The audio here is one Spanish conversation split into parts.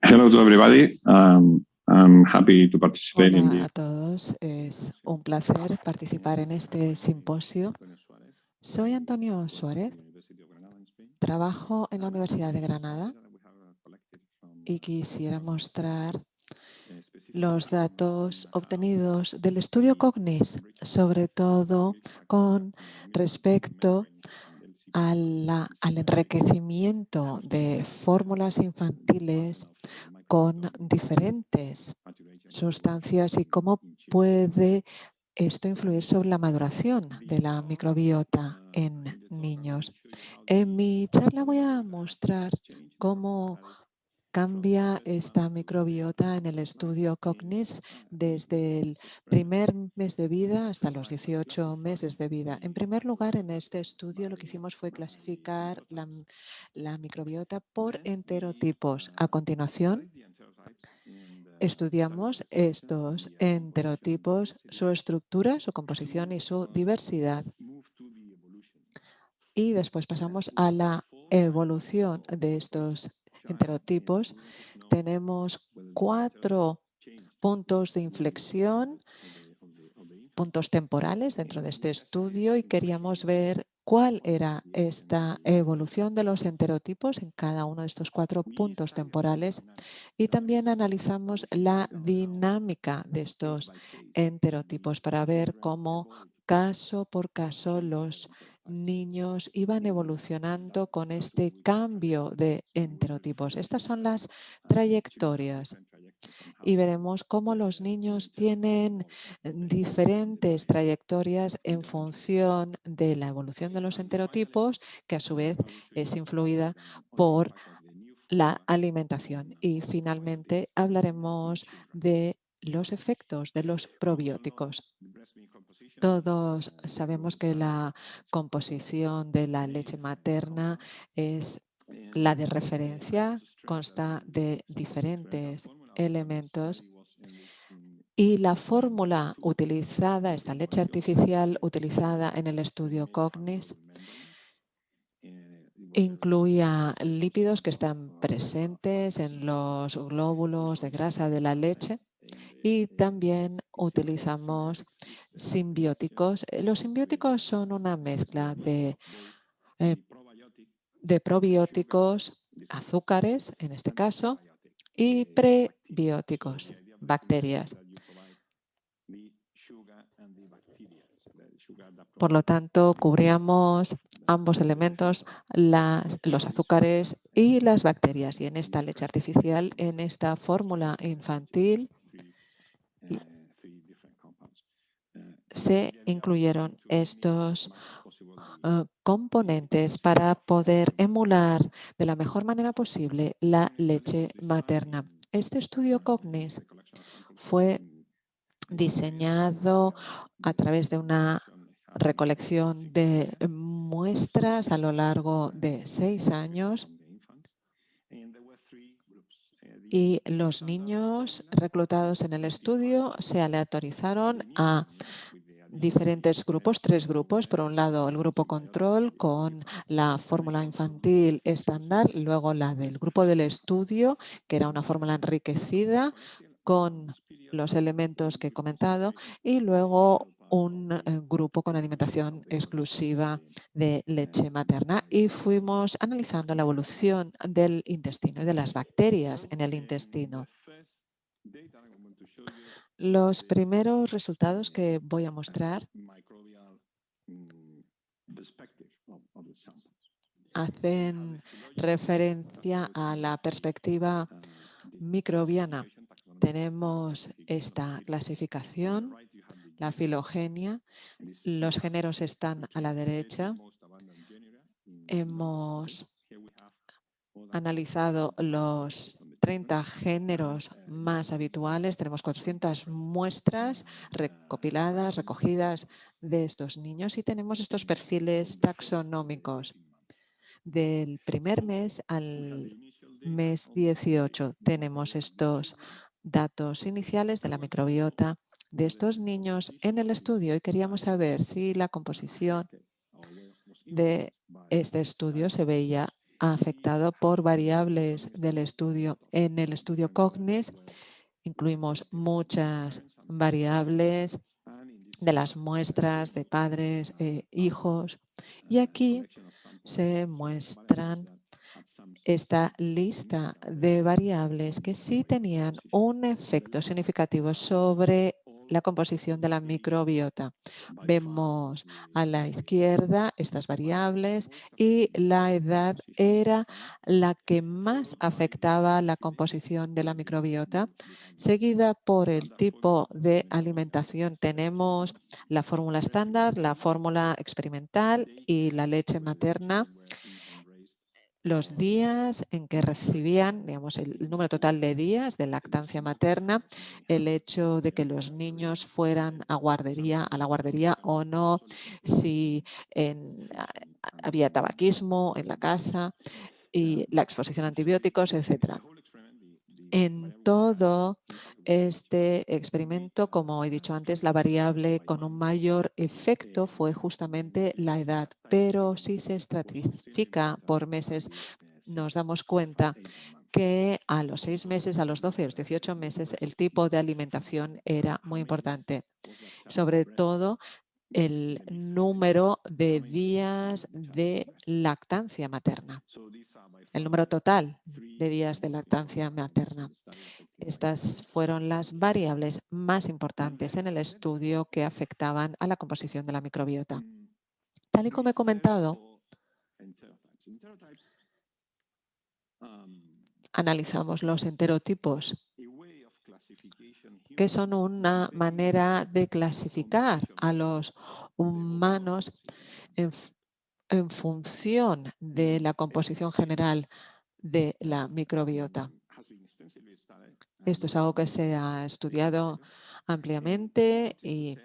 Hello to everybody. I'm happy to participate in Hola a this. todos, es un placer participar en este simposio. Soy Antonio Suárez, trabajo en la Universidad de Granada y quisiera mostrar los datos obtenidos del estudio Cognis, sobre todo con respecto al enriquecimiento de fórmulas infantiles con diferentes sustancias y cómo puede esto influir sobre la maduración de la microbiota en niños. En mi charla voy a mostrar cómo cambia esta microbiota en el estudio Cognis desde el primer mes de vida hasta los 18 meses de vida. En primer lugar, en este estudio lo que hicimos fue clasificar la microbiota por enterotipos. A continuación, estudiamos estos enterotipos, su estructura, su composición y su diversidad. Y después pasamos a la evolución de estos enterotipos. Tenemos 4 puntos de inflexión, puntos temporales dentro de este estudio, y queríamos ver cuál era esta evolución de los enterotipos en cada uno de estos 4 puntos temporales. Y también analizamos la dinámica de estos enterotipos para ver cómo caso por caso los niños iban evolucionando con este cambio de enterotipos. Estas son las trayectorias y veremos cómo los niños tienen diferentes trayectorias en función de la evolución de los enterotipos, que a su vez es influida por la alimentación. Y finalmente hablaremos de los efectos de los probióticos. Todos sabemos que la composición de la leche materna es la de referencia, consta de diferentes elementos y la fórmula utilizada, esta leche artificial utilizada en el estudio Cognis, incluía lípidos que están presentes en los glóbulos de grasa de la leche y también utilizamos simbióticos. Los simbióticos son una mezcla eh, de probióticos, azúcares en este caso, y prebióticos, bacterias. Por lo tanto, cubríamos ambos elementos, los azúcares y las bacterias. Y en esta leche artificial, en esta fórmula infantil, se incluyeron estos componentes para poder emular de la mejor manera posible la leche materna. Este estudio Cognis fue diseñado a través de una recolección de muestras a lo largo de 6 años y los niños reclutados en el estudio se aleatorizaron a diferentes grupos, 3 grupos. Por un lado, el grupo control con la fórmula infantil estándar, luego la del grupo del estudio, que era una fórmula enriquecida con los elementos que he comentado, y luego un grupo con alimentación exclusiva de leche materna, y fuimos analizando la evolución del intestino y de las bacterias en el intestino. Los primeros resultados que voy a mostrar hacen referencia a la perspectiva microbiana. Tenemos esta clasificación, la filogenia. Los géneros están a la derecha. Hemos analizado los 30 géneros más habituales. Tenemos 400 muestras recopiladas, recogidas de estos niños, y tenemos estos perfiles taxonómicos. Del primer mes al mes 18 tenemos estos datos iniciales de la microbiota de estos niños en el estudio, y queríamos saber si la composición de este estudio se veía afectado por variables del estudio. En el estudio COGNIS incluimos muchas variables de las muestras de padres e hijos, y aquí se muestran esta lista de variables que sí tenían un efecto significativo sobre la composición de la microbiota. Vemos a la izquierda estas variables y la edad era la que más afectaba la composición de la microbiota, seguida por el tipo de alimentación. Tenemos la fórmula estándar, la fórmula experimental y la leche materna. Los días en que recibían, digamos, el número total de días de lactancia materna, el hecho de que los niños fueran a la guardería o no, si había tabaquismo en la casa y la exposición a antibióticos, etcétera. En todo este experimento, como he dicho antes, la variable con un mayor efecto fue justamente la edad, pero si se estratifica por meses, nos damos cuenta que a los 6 meses, a los 12 y a los 18 meses, el tipo de alimentación era muy importante. Sobre todo, el número de días de lactancia materna, el número total de días de lactancia materna. Estas fueron las variables más importantes en el estudio que afectaban a la composición de la microbiota. Tal y como he comentado, analizamos los enterotipos, que son una manera de clasificar a los humanos en función de la composición general de la microbiota. Esto es algo que se ha estudiado ampliamente y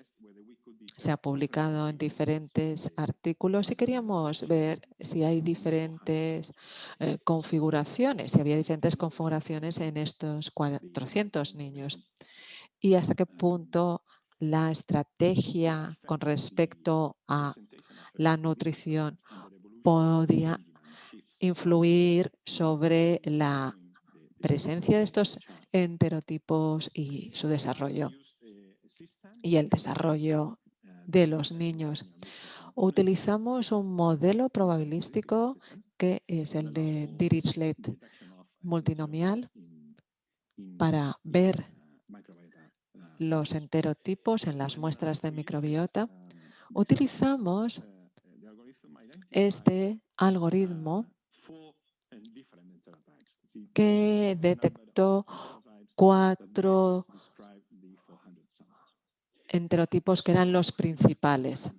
se ha publicado en diferentes artículos, y queríamos ver si hay diferentes configuraciones, si había diferentes configuraciones en estos 400 niños y hasta qué punto la estrategia con respecto a la nutrición podía influir sobre la presencia de estos enterotipos y su desarrollo y el desarrollo de los niños. Utilizamos un modelo probabilístico que es el de Dirichlet multinomial para ver los enterotipos en las muestras de microbiota. Utilizamos este algoritmo que detectó 4 enterotipos que eran los principales.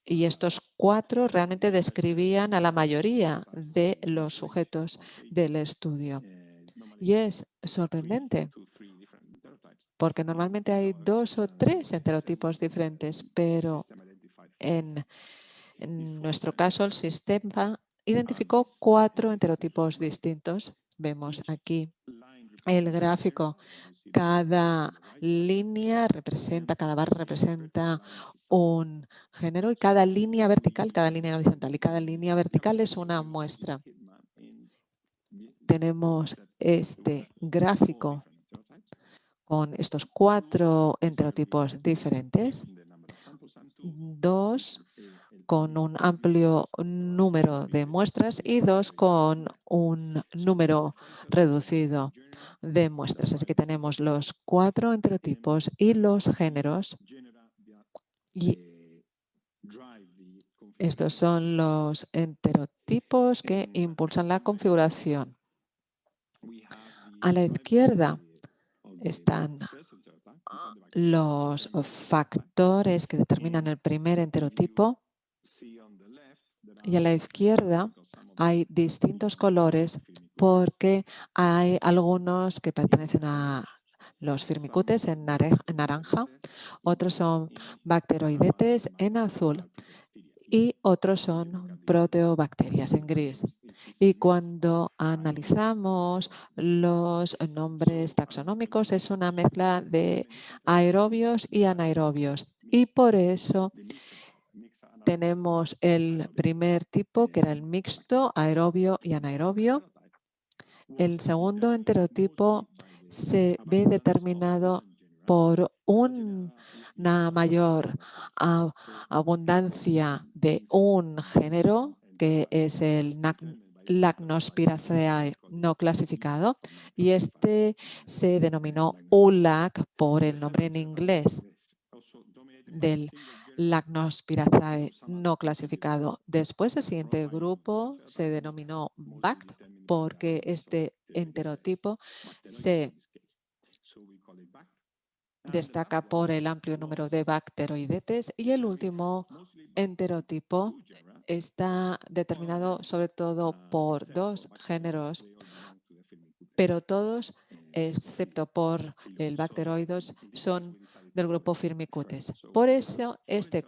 Y estos 4 realmente describían a la mayoría de los sujetos del estudio. Y es sorprendente, porque normalmente hay 2 o 3 enterotipos diferentes, pero en nuestro caso el sistema identificó 4 enterotipos distintos. Vemos aquí el gráfico. Cada línea representa, cada barra representa un género, y cada línea vertical, cada línea horizontal y cada línea vertical es una muestra. Tenemos este gráfico con estos 4 enterotipos diferentes, 2 con un amplio número de muestras y 2 con un número reducido de muestras. Así que tenemos los 4 enterotipos y los géneros, y estos son los enterotipos que impulsan la configuración. A la izquierda están los factores que determinan el primer enterotipo, y a la izquierda hay distintos colores porque hay algunos que pertenecen a los firmicutes en naranja, otros son bacteroidetes en azul y otros son proteobacterias en gris. Y cuando analizamos los nombres taxonómicos, es una mezcla de aerobios y anaerobios. Y por eso tenemos el primer tipo, que era el mixto, aerobio y anaerobio. El segundo enterotipo se ve determinado por una mayor abundancia de un género, que es el Lacnospiraceae no clasificado, y este se denominó ULAC por el nombre en inglés del Lacnospiraceae no clasificado. Después, el siguiente grupo se denominó BACT porque este enterotipo se destaca por el amplio número de bacteroidetes, y el último enterotipo está determinado sobre todo por dos géneros, pero todos, excepto por el bacteroides, son del grupo Firmicutes. Por eso, este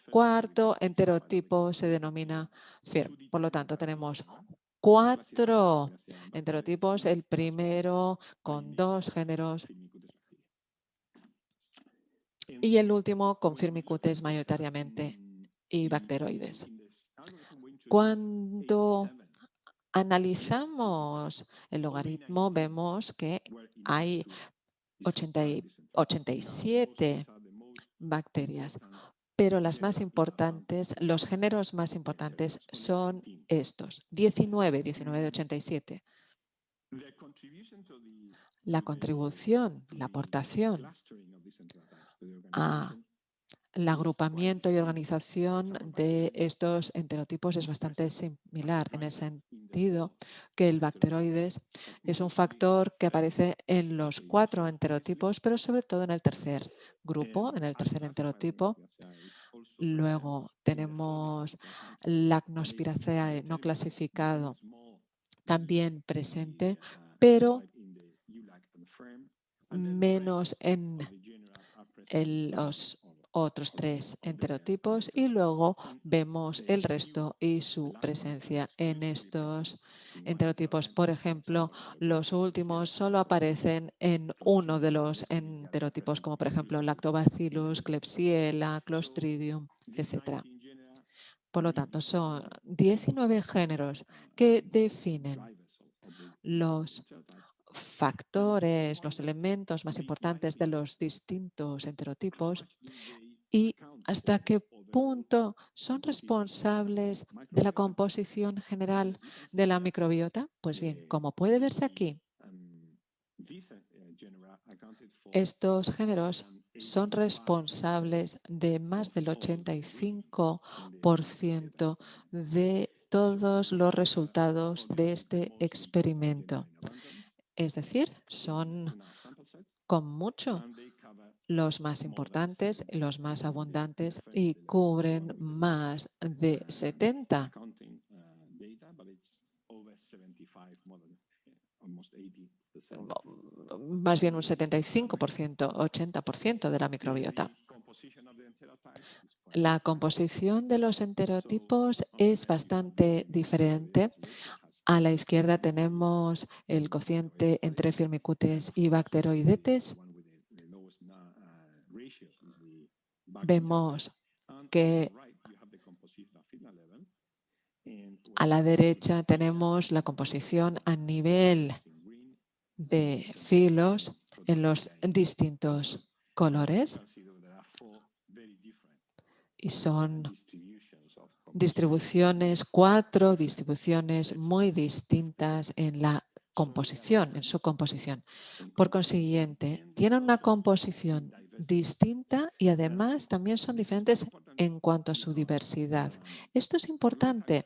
cuarto enterotipo se denomina FIRM. Por lo tanto, tenemos 4 enterotipos, el primero con 2 géneros y el último con Firmicutes mayoritariamente y bacteroides. Cuando analizamos el logaritmo, vemos que hay 87 bacterias, pero las más importantes, los géneros más importantes son estos, 19 de 87. La contribución, la aportación al agrupamiento y organización de estos enterotipos es bastante similar, en el sentido que el bacteroides es un factor que aparece en los 4 enterotipos, pero sobre todo en el tercer grupo, en el tercer enterotipo. Luego tenemos Lacnospiraceae no clasificado también presente, pero menos en los otros 3 enterotipos, y luego vemos el resto y su presencia en estos enterotipos. Por ejemplo, los últimos solo aparecen en uno de los enterotipos, como por ejemplo Lactobacillus, Klebsiella, Clostridium, etc. Por lo tanto, son 19 géneros que definen los factores, los elementos más importantes de los distintos enterotipos y hasta qué punto son responsables de la composición general de la microbiota. Pues bien, como puede verse aquí, estos géneros son responsables de más del 85% de todos los resultados de este experimento. Es decir, son con mucho los más importantes, los más abundantes, y cubren más de 70, más bien un 75%, 80% de la microbiota. La composición de los enterotipos es bastante diferente. A la izquierda tenemos el cociente entre Firmicutes y bacteroidetes. Vemos que a la derecha tenemos la composición a nivel de filos en los distintos colores, y son distribuciones, 4 distribuciones muy distintas en la composición, en su composición. Por consiguiente, tienen una composición distinta y además también son diferentes en cuanto a su diversidad. Esto es importante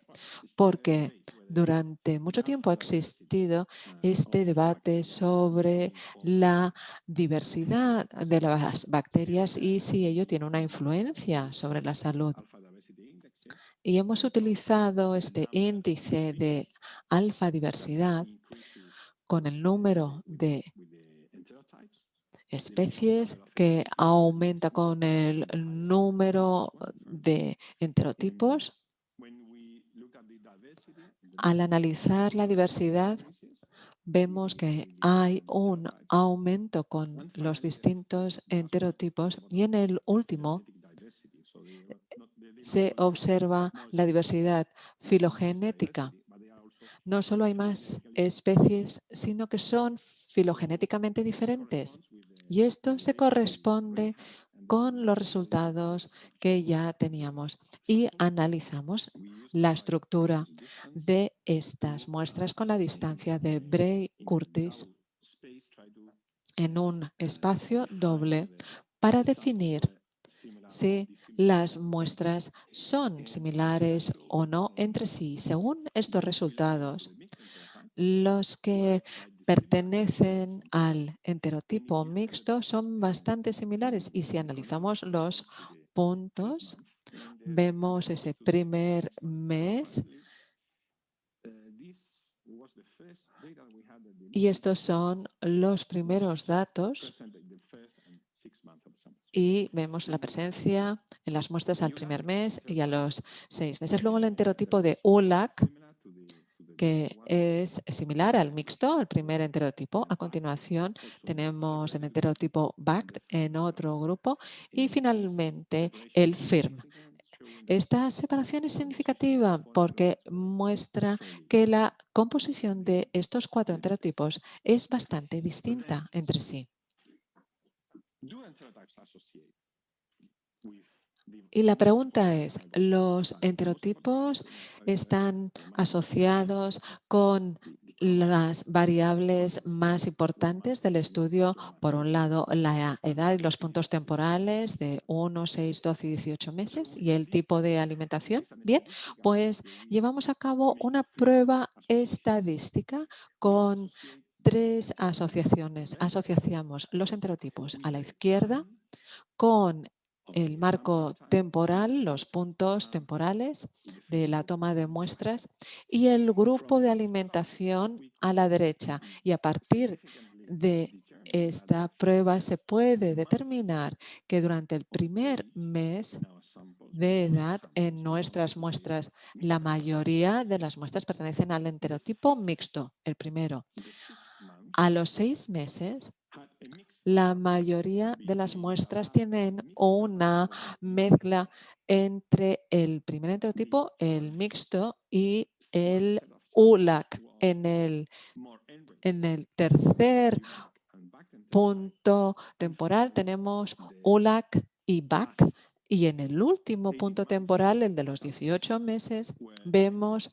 porque durante mucho tiempo ha existido este debate sobre la diversidad de las bacterias y si ello tiene una influencia sobre la salud. Y hemos utilizado este índice de alfa diversidad con el número de especies que aumenta con el número de enterotipos. Al analizar la diversidad, vemos que hay un aumento con los distintos enterotipos, y en el último se observa la diversidad filogenética. No solo hay más especies, sino que son filogenéticamente diferentes. Y esto se corresponde con los resultados que ya teníamos y analizamos la estructura de estas muestras con la distancia de Bray-Curtis en un espacio doble para definir si las muestras son similares o no entre sí. Según estos resultados, los que pertenecen al enterotipo mixto son bastante similares y si analizamos los puntos, vemos ese primer mes y estos son los primeros datos y vemos la presencia en las muestras al primer mes y a los 6 meses. Luego el enterotipo de ULAC, que es similar al mixto, al primer enterotipo. A continuación tenemos el enterotipo BACT en otro grupo y finalmente el FIRM. Esta separación es significativa porque muestra que la composición de estos 4 enterotipos es bastante distinta entre sí. Y la pregunta es, ¿los enterotipos están asociados con las variables más importantes del estudio? Por un lado, la edad y los puntos temporales de 1, 6, 12 y 18 meses y el tipo de alimentación. Bien, pues llevamos a cabo una prueba estadística con 3 asociaciones. Asociamos los enterotipos a la izquierda con el marco temporal, los puntos temporales de la toma de muestras y el grupo de alimentación a la derecha. Y a partir de esta prueba se puede determinar que durante el primer mes de edad en nuestras muestras, la mayoría de las muestras pertenecen al enterotipo mixto, el primero. A los 6 meses, la mayoría de las muestras tienen una mezcla entre el primer enterotipo, el mixto, y el ULAC. En el tercer punto temporal tenemos ULAC y BAC. Y en el último punto temporal, el de los 18 meses, vemos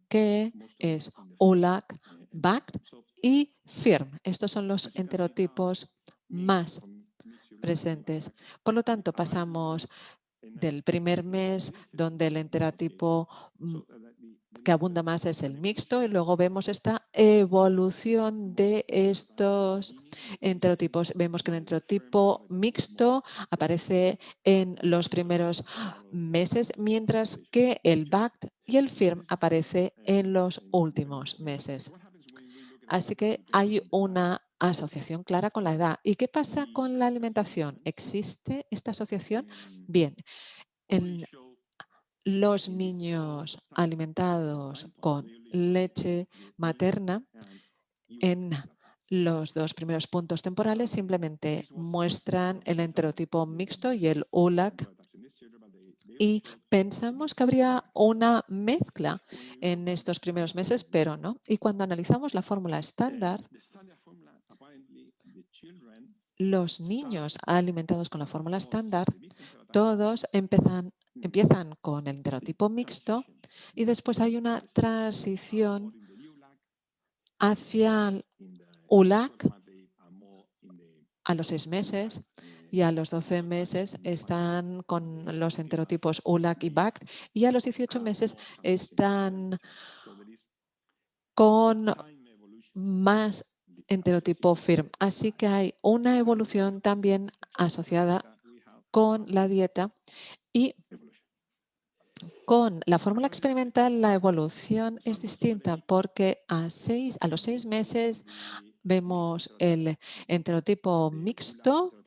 que es ULAC, BAC y FIRM. Estos son los enterotipos más presentes. Por lo tanto, pasamos del primer mes, donde el enterotipo que abunda más es el mixto, y luego vemos esta evolución de estos enterotipos. Vemos que el enterotipo mixto aparece en los primeros meses, mientras que el BACT y el FIRM aparece en los últimos meses. Así que hay una asociación clara con la edad. ¿Y qué pasa con la alimentación? ¿Existe esta asociación? Bien, en los niños alimentados con leche materna, en los 2 primeros puntos temporales simplemente muestran el enterotipo mixto y el ULAC, y pensamos que habría una mezcla en estos primeros meses, pero no. Y cuando analizamos la fórmula estándar, los niños alimentados con la fórmula estándar, todos empiezan con el enterotipo mixto y después hay una transición hacia el ULAC a los 6 meses, y a los 12 meses están con los enterotipos ULAC y BACT, y a los 18 meses están con más enterotipo FIRM. Así que hay una evolución también asociada con la dieta, y con la fórmula experimental la evolución es distinta porque a los 6 meses vemos el enterotipo mixto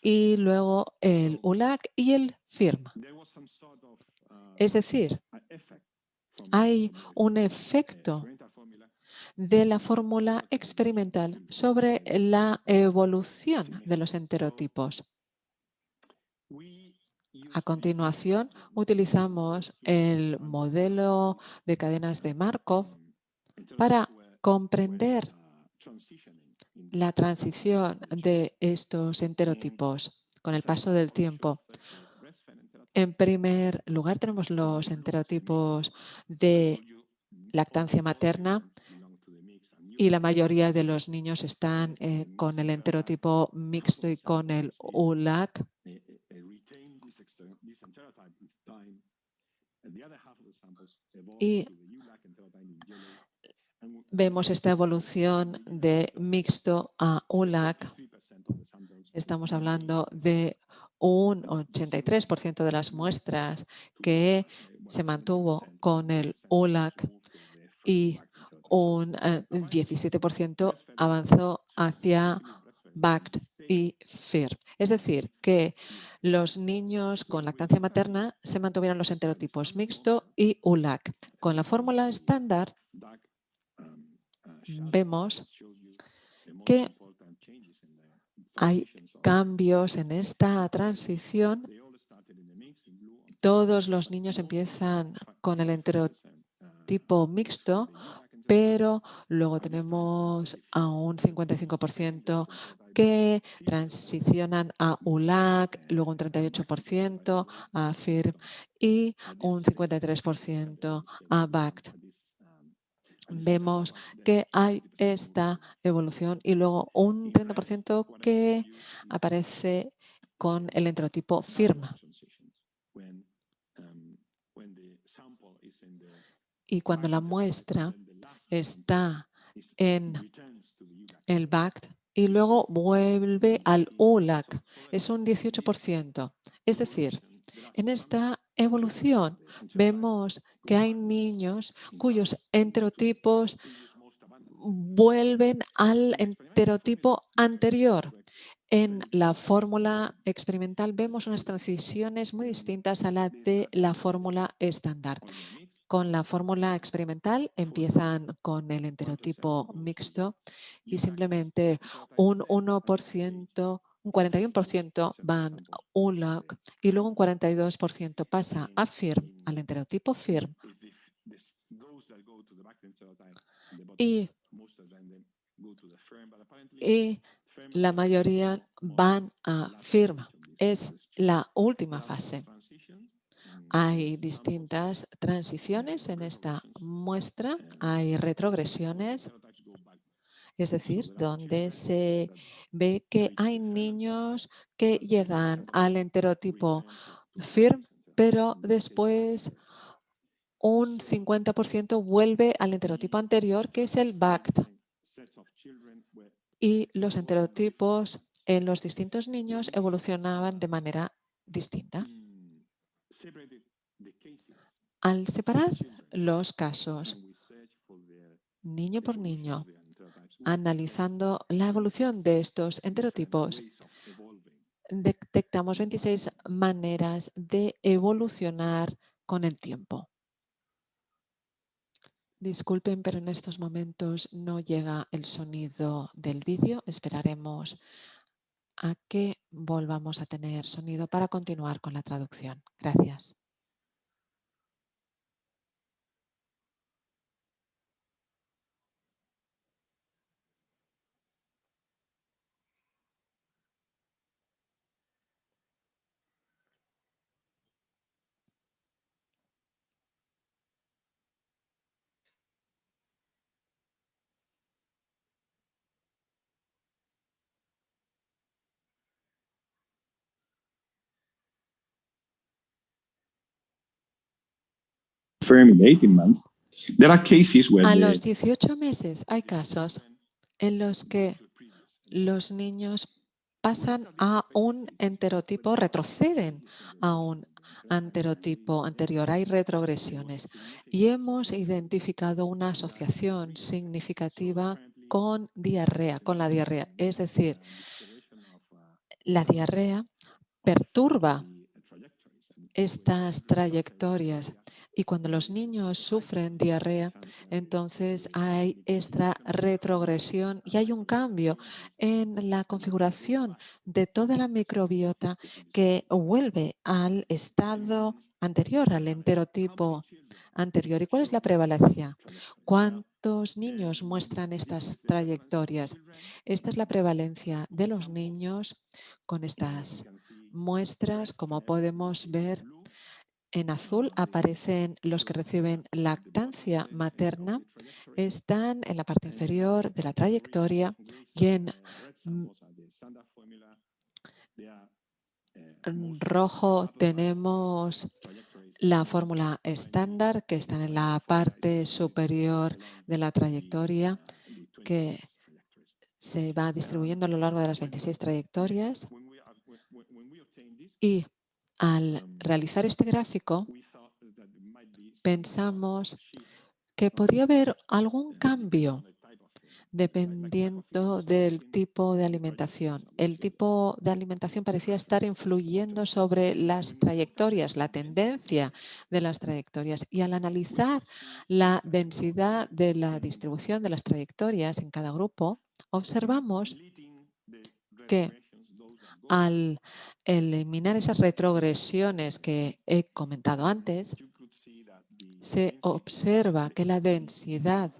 y luego el ULAC y el FIRM. Es decir, hay un efecto de la fórmula experimental sobre la evolución de los enterotipos. A continuación, utilizamos el modelo de cadenas de Markov para comprender la transición de estos enterotipos con el paso del tiempo. En primer lugar, tenemos los enterotipos de lactancia materna y la mayoría de los niños están con el enterotipo mixto y con el ULAC. Y vemos esta evolución de mixto a ULAC. Estamos hablando de un 83% de las muestras que se mantuvo con el ULAC y un 17% avanzó hacia BACT y FIRB. Es decir, que los niños con lactancia materna se mantuvieron los enterotipos mixto y ULAC. Con la fórmula estándar vemos que hay cambios en esta transición. Todos los niños empiezan con el enterotipo mixto, pero luego tenemos a un 55% que transicionan a ULAC, luego un 38% a FIRB y un 53% a BACT. Vemos que hay esta evolución y luego un 30% que aparece con el enterotipo FIRM. Y cuando la muestra está en el BACT y luego vuelve al ULAC, es un 18%. Es decir, en esta evolución vemos que hay niños cuyos enterotipos vuelven al enterotipo anterior. En la fórmula experimental vemos unas transiciones muy distintas a la de la fórmula estándar. Con la fórmula experimental empiezan con el enterotipo mixto y simplemente un 1%, un 41% van a ULAC y luego un 42% pasa a FIRM, al enterotipo FIRM. Y la mayoría van a FIRM. Es la última fase. Hay distintas transiciones en esta muestra, hay retrogresiones, es decir, donde se ve que hay niños que llegan al enterotipo FIRM, pero después un 50% vuelve al enterotipo anterior, que es el BACT. Y los enterotipos en los distintos niños evolucionaban de manera distinta. Al separar los casos niño por niño, analizando la evolución de estos enterotipos, detectamos 26 maneras de evolucionar con el tiempo. Disculpen, pero en estos momentos no llega el sonido del vídeo. Esperaremos a que volvamos a tener sonido para continuar con la traducción. Gracias. A los 18 meses hay casos en los que los niños pasan a un enterotipo, retroceden a un enterotipo anterior. Hay retrogresiones y hemos identificado una asociación significativa con diarrea, con la diarrea. Es decir, la diarrea perturba estas trayectorias Y cuando los niños sufren diarrea, entonces hay esta retrogresión y hay un cambio en la configuración de toda la microbiota que vuelve al estado anterior, al enterotipo anterior. ¿Y cuál es la prevalencia? ¿Cuántos niños muestran estas trayectorias? Esta es la prevalencia de los niños con estas muestras, como podemos ver. En azul aparecen los que reciben lactancia materna, están en la parte inferior de la trayectoria y mm, en rojo tenemos la fórmula estándar que está en la parte superior de la trayectoria que se va distribuyendo a lo largo de las 26 trayectorias y al realizar este gráfico pensamos que podría haber algún cambio dependiendo del tipo de alimentación. El tipo de alimentación parecía estar influyendo sobre las trayectorias, la tendencia de las trayectorias. Y al analizar la densidad de la distribución de las trayectorias en cada grupo, observamos que al eliminar esas retrogresiones que he comentado antes, se observa que la densidad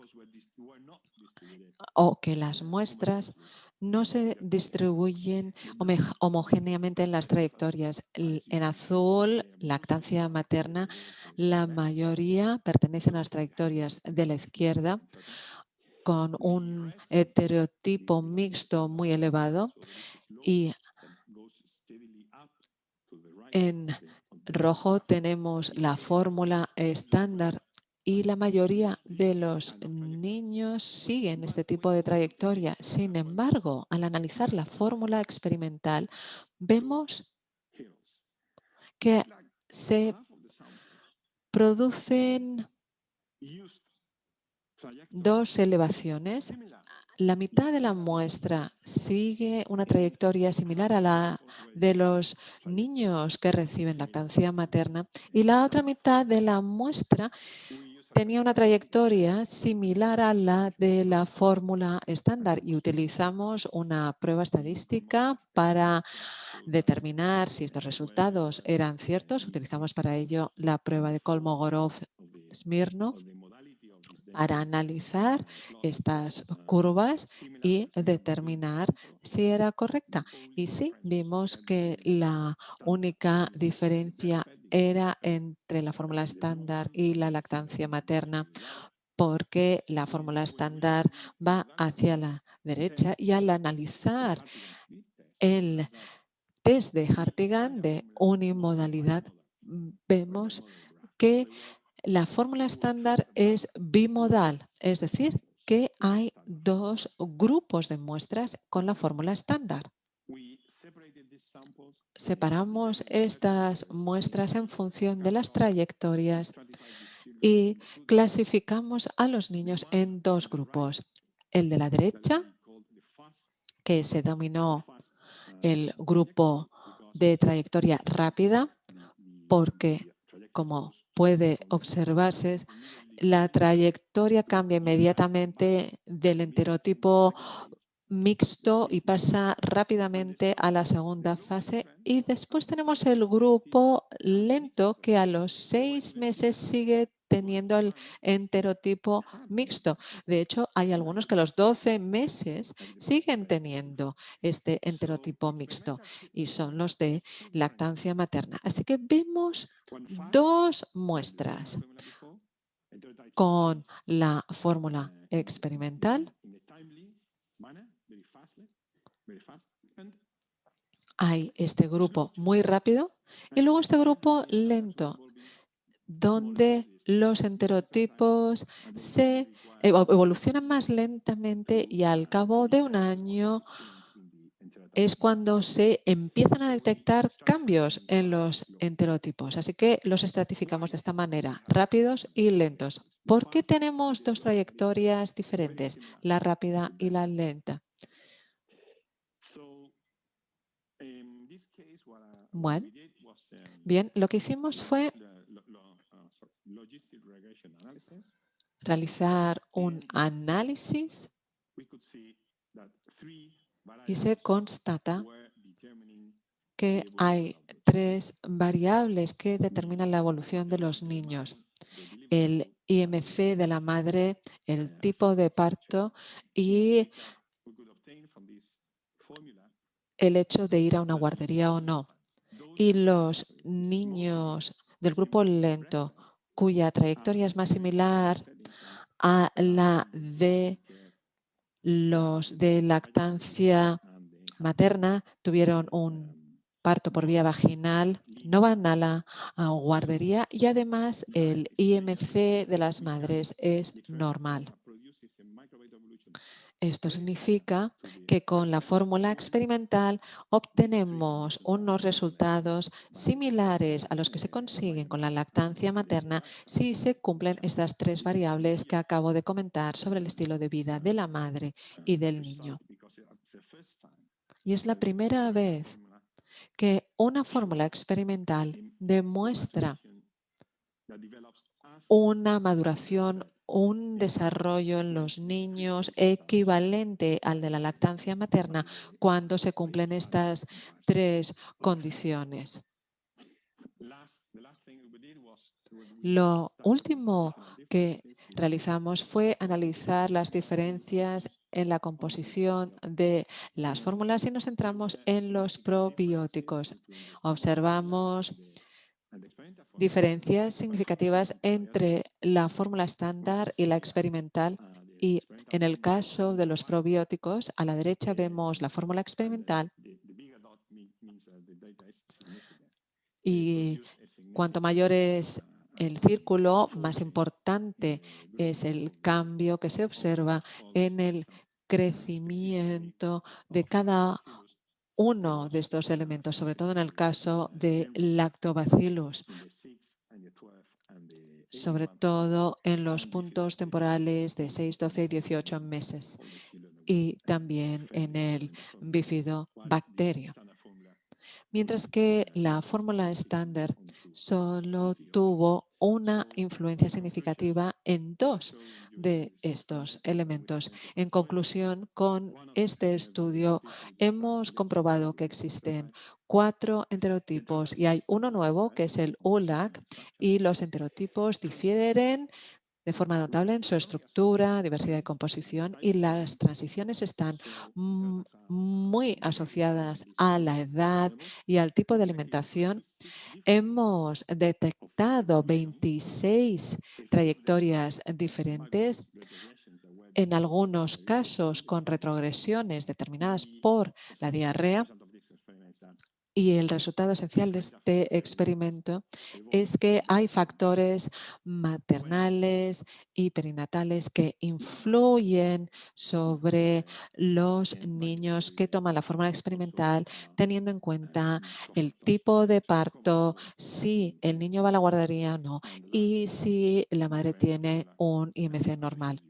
o que las muestras no se distribuyen homogéneamente en las trayectorias. En azul, lactancia materna, la mayoría pertenecen a las trayectorias de la izquierda con un heterotipo mixto muy elevado y en rojo tenemos la fórmula estándar y la mayoría de los niños siguen este tipo de trayectoria. Sin embargo, al analizar la fórmula experimental, vemos que se producen dos elevaciones. La mitad de la muestra sigue una trayectoria similar a la de los niños que reciben lactancia materna y la otra mitad de la muestra tenía una trayectoria similar a la de la fórmula estándar y utilizamos una prueba estadística para determinar si estos resultados eran ciertos. Utilizamos para ello la prueba de Kolmogorov-Smirnov para analizar estas curvas y determinar si era correcta. Y sí, vimos que la única diferencia era entre la fórmula estándar y la lactancia materna, porque la fórmula estándar va hacia la derecha y al analizar el test de Hartigan de unimodalidad, vemos que la fórmula estándar es bimodal, es decir, que hay dos grupos de muestras con la fórmula estándar. Separamos estas muestras en función de las trayectorias y clasificamos a los niños en dos grupos. El de la derecha, que se denominó el grupo de trayectoria rápida, porque, como puede observarse, la trayectoria cambia inmediatamente del enterotipo mixto y pasa rápidamente a la segunda fase. Y después tenemos el grupo lento que a los 6 meses sigue teniendo el enterotipo mixto. De hecho, hay algunos que a los 12 meses siguen teniendo este enterotipo mixto y son los de lactancia materna. Así que vemos dos muestras con la fórmula experimental. Hay este grupo muy rápido y luego este grupo lento, donde los enterotipos se evolucionan más lentamente y al cabo de un año es cuando se empiezan a detectar cambios en los enterotipos. Así que los estratificamos de esta manera, rápidos y lentos. ¿Por qué tenemos dos trayectorias diferentes, la rápida y la lenta? Bueno, bien, lo que hicimos fue realizar un análisis y se constata que hay 3 variables que determinan la evolución de los niños: el IMC de la madre, el tipo de parto y el hecho de ir a una guardería o no. Y los niños del grupo lento, cuya trayectoria es más similar a la de los de lactancia materna, tuvieron un parto por vía vaginal, no van a la guardería y además el IMC de las madres es normal. Esto significa que con la fórmula experimental obtenemos unos resultados similares a los que se consiguen con la lactancia materna si se cumplen estas 3 variables que acabo de comentar sobre el estilo de vida de la madre y del niño. Y es la primera vez que una fórmula experimental demuestra una maduración, un desarrollo en los niños equivalente al de la lactancia materna cuando se cumplen estas 3 condiciones. Lo último que realizamos fue analizar las diferencias en la composición de las fórmulas y nos centramos en los probióticos. Observamos diferencias significativas entre la fórmula estándar y la experimental. Y en el caso de los probióticos, a la derecha vemos la fórmula experimental y cuanto mayor es el círculo, más importante es el cambio que se observa en el crecimiento de cada uno de estos elementos, sobre todo en el caso de Lactobacillus, sobre todo en los puntos temporales de 6, 12 y 18 meses, y también en el bifidobacterio. Mientras que la fórmula estándar solo tuvo una influencia significativa en 2 de estos elementos. En conclusión, con este estudio hemos comprobado que existen 4 enterotipos y hay uno nuevo que es el ULAC, y los enterotipos difieren de forma notable en su estructura, diversidad de composición, y las transiciones están muy asociadas a la edad y al tipo de alimentación. Hemos detectado 26 trayectorias diferentes, en algunos casos con retrogresiones determinadas por la diarrea. Y el resultado esencial de este experimento es que hay factores maternales y perinatales que influyen sobre los niños que toman la fórmula experimental, teniendo en cuenta el tipo de parto, si el niño va a la guardería o no, y si la madre tiene un IMC normal.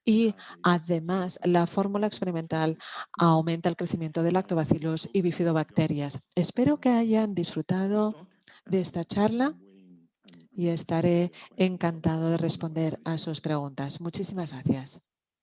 Y además, la fórmula experimental aumenta el crecimiento de lactobacillus y bifidobacterias. Espero que hayan disfrutado de esta charla y estaré encantado de responder a sus preguntas. Muchísimas gracias.